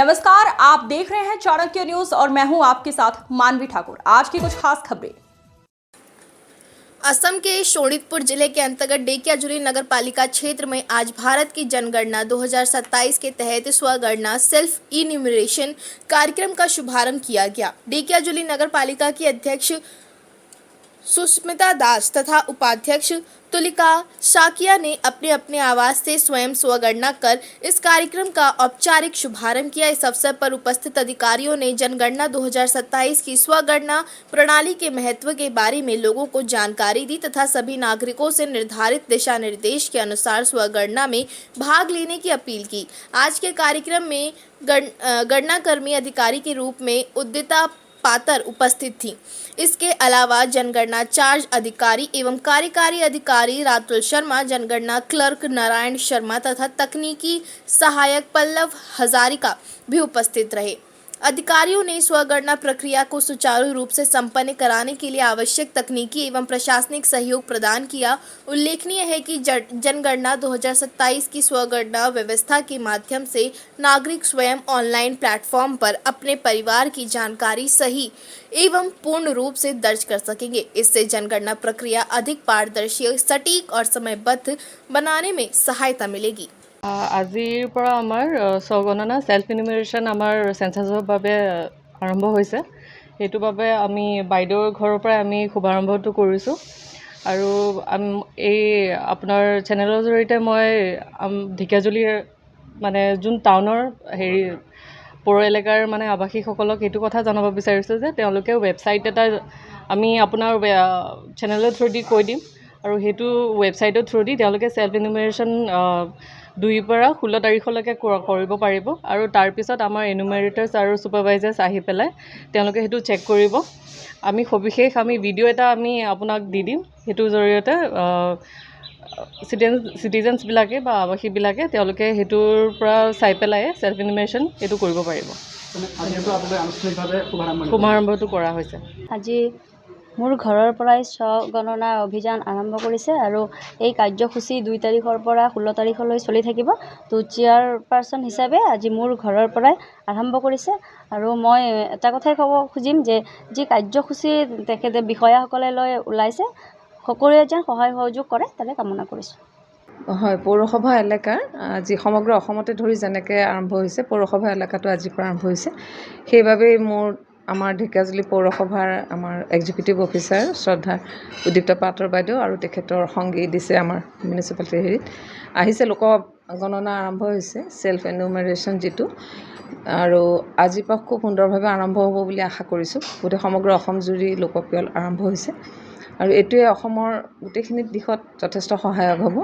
नमस्कार, आप देख रहे हैं चाणक्य न्यूज और मैं हूं आपके साथ मानवी ठाकुर। आज की कुछ खास खबरें। असम के शोणितपुर जिले के अंतर्गत डेकियाजुली नगर पालिका क्षेत्र में आज भारत की जनगणना 2027 के तहत स्वगणना सेल्फ इन्यूमरेशन कार्यक्रम का शुभारंभ किया गया। डेकियाजुली नगर पालिका की अध्यक्ष सुष्मिता दास तथा उपाध्यक्ष तुलिका शाकिया ने अपने अपने आवास से स्वयं स्वगणना कर इस कार्यक्रम का औपचारिक शुभारंभ किया। इस अवसर पर उपस्थित अधिकारियों ने जनगणना 2027 की स्वगणना प्रणाली के महत्व के बारे में लोगों को जानकारी दी तथा सभी नागरिकों से निर्धारित दिशा निर्देश के अनुसार स्वगणना में भाग लेने की अपील की। आज के कार्यक्रम में गणनाकर्मी अधिकारी के रूप में उदिता पातर उपस्थित थी। इसके अलावा जनगणना चार्ज अधिकारी एवं कार्यकारी अधिकारी रातुल शर्मा, जनगणना क्लर्क नारायण शर्मा तथा तकनीकी सहायक पल्लव हजारिका भी उपस्थित रहे। अधिकारियों ने स्वगणना प्रक्रिया को सुचारू रूप से संपन्न कराने के लिए आवश्यक तकनीकी एवं प्रशासनिक सहयोग प्रदान किया। उल्लेखनीय है कि जनगणना 2027 की स्वगणना व्यवस्था के माध्यम से नागरिक स्वयं ऑनलाइन प्लेटफॉर्म पर अपने परिवार की जानकारी सही एवं पूर्ण रूप से दर्ज कर सकेंगे। इससे जनगणना प्रक्रिया अधिक पारदर्शी, सटीक और समयबद्ध बनाने में सहायता मिलेगी। আজিৰ পৰা আমাৰ স্বগণনা সেল্ফ ইনিউমেৰেশ্যন আমাৰ চেঞ্চাছৰ বাবে আৰম্ভ হৈছে। সেইটো বাবে আমি বাইদেউৰ ঘৰৰ পৰা আমি শুভাৰম্ভটো কৰিছোঁ আৰু এই আপোনাৰ চেনেলৰ জৰিয়তে মই ঢেকিয়াজুলিৰ মানে যোন টাউনৰ পৌৰ এলেকাৰ মানে আৱাসীসকলক এইটো কথা জনাব বিচাৰিছোঁ যে তেওঁলোকে ৱেবছাইট এটা আমি আপোনাৰ চেনেলৰ থ্ৰুদি কৈ দিম আৰু সেইটো ৱেবছাইটৰ থ্ৰুদি তেওঁলোকে সেল্ফ ইনিউমেৰেশ্যন 2 পৰা 16 তাৰিখলৈকে কৰিব পাৰিব আৰু তাৰ পিছত আমাৰ এনুমেৰেটৰ্ছ আৰু ছুপাৰভাইজাৰ্ছ আহি পেলাই তেওঁলোকে সেইটো চেক কৰিব। আমি সবিশেষ ভিডিঅ' এটা আমি আপোনাক দি দিম। সেইটোৰ জৰিয়তে চিটিজেন্সবিলাকে বা আৱাসীবিলাকে তেওঁলোকে সেইটোৰ পৰা চাই পেলাই সেল্ফ ইনিউমেৰেশ্যন সেইটো কৰিব পাৰিব। শুভাৰম্ভটো কৰা হৈছে। আজি মোৰ ঘৰৰ পৰাই স্বগণনা অভিযান আৰম্ভ কৰিছে আৰু এই কাৰ্যসূচী 2 তাৰিখৰ পৰা 16 তাৰিখলৈ চলি থাকিব। তো চেয়াৰপাৰ্চন হিচাপে আজি মোৰ ঘৰৰ পৰাই আৰম্ভ কৰিছে আৰু মই এটা কথাই ক'ব খুজিম যে যি কাৰ্যসূচী তেখেতে বিষয়াসকলে লৈ ওলাইছে সকলোৱে যেন সহায় সহযোগ কৰে তাৰে কামনা কৰিছোঁ। হয়, পৌৰসভা এলেকাৰ আজি সমগ্ৰ অসমতে ধৰি যেনেকৈ আৰম্ভ হৈছে পৌৰসভা এলেকাটো আজিৰ পৰা আৰম্ভ হৈছে। সেইবাবেই আমাৰ ঢেকিয়াজুলি পৌৰসভাৰ আমাৰ এক্সিকিউটিভ অফিচাৰ শ্ৰদ্ধা উদিপ্তা পাতৰ বাইদেউ আৰু তেখেতৰ সংগী দিছে আমাৰ মিউনিচিপালিটি আহিছে। লোক গণনা আৰম্ভ হৈছে সেল্ফ এনুমেৰেশ্যন যিটো আৰু আজিৰ পৰা খুব সুন্দৰভাৱে আৰম্ভ হ'ব বুলি আশা কৰিছোঁ। গোটেই সমগ্ৰ অসম জুৰি লোকপিয়ল আৰম্ভ হৈছে আৰু এইটোৱে অসমৰ গোটেইখিনি দিশত যথেষ্ট সহায়ক হ'ব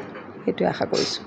সেইটোৱে আশা কৰিছোঁ।